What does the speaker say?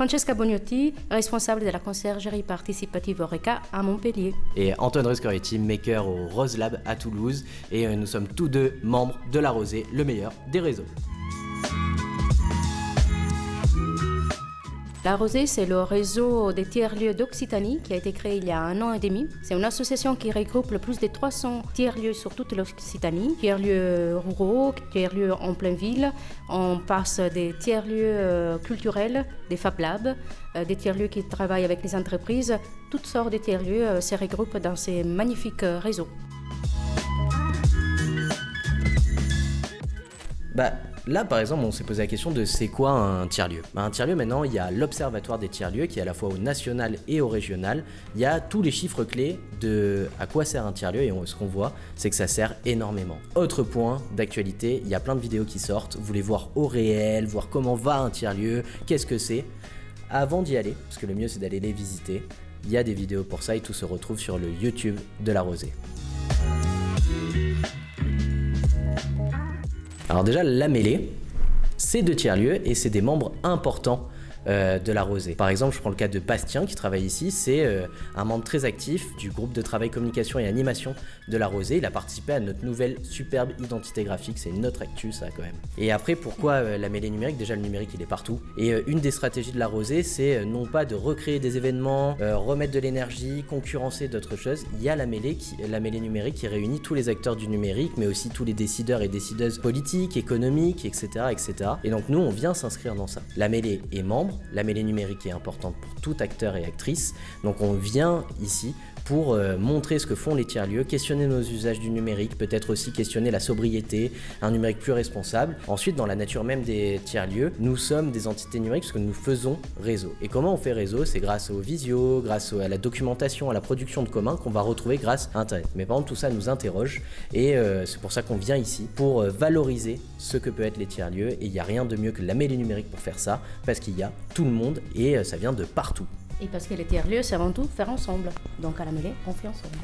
Francesca Bognotti, responsable de la conciergerie participative Horeca à Montpellier. Et Antoine Ruscoretti, maker au Rose Lab à Toulouse. Et nous sommes tous deux membres de La Rosée, le meilleur des réseaux. La Rosée, c'est le réseau des tiers-lieux d'Occitanie qui a été créé il y a 1 an et demi. C'est une association qui regroupe le plus de 300 tiers-lieux sur toute l'Occitanie. Tiers-lieux ruraux, tiers-lieux en pleine ville. On passe des tiers-lieux culturels, des Fab Labs, des tiers-lieux qui travaillent avec les entreprises. Toutes sortes de tiers-lieux se regroupent dans ces magnifiques réseaux. Là, par exemple, on s'est posé la question de c'est quoi un tiers-lieu. Un tiers-lieu, maintenant, il y a l'Observatoire des tiers-lieux qui est à la fois au national et au régional. Il y a tous les chiffres clés de à quoi sert un tiers-lieu et ce qu'on voit, c'est que ça sert énormément. Autre point d'actualité, il y a plein de vidéos qui sortent. Vous voulez voir au réel, voir comment va un tiers-lieu, qu'est-ce que c'est. Avant d'y aller, parce que le mieux c'est d'aller les visiter, il y a des vidéos pour ça et tout se retrouve sur le YouTube de La Rosée. Alors déjà, la mêlée, c'est 2 tiers-lieux et c'est des membres importants de La Rosée. Par exemple, je prends le cas de Bastien qui travaille ici, c'est un membre très actif du groupe de travail communication et animation de La Rosée. Il a participé à notre nouvelle superbe identité graphique, c'est notre actu ça quand même. Et après, pourquoi la mêlée numérique? Déjà, le numérique il est partout. Et une des stratégies de La Rosée, c'est non pas de recréer des événements, remettre de l'énergie, concurrencer d'autres choses. Il y a la mêlée numérique qui réunit tous les acteurs du numérique, mais aussi tous les décideurs et décideuses politiques, économiques, etc., etc. Et donc nous, on vient s'inscrire dans ça. La mêlée est membre. La mêlée numérique est importante pour tout acteur et actrice, donc on vient ici pour montrer ce que font les tiers-lieux, questionner nos usages du numérique, peut-être aussi questionner la sobriété, un numérique plus responsable. Ensuite, dans la nature même des tiers-lieux, nous sommes des entités numériques parce que nous faisons réseau. Et comment on fait réseau? C'est grâce aux visios, grâce à la documentation, à la production de communs qu'on va retrouver grâce à Internet. Mais par contre, tout ça nous interroge et c'est pour ça qu'on vient ici, pour valoriser ce que peut être les tiers-lieux. Et il n'y a rien de mieux que la mêlée numérique pour faire ça, parce qu'il y a tout le monde et ça vient de partout. Et parce que les tiers-lieux, c'est avant tout faire ensemble. Donc à la mêlée, on fait ensemble.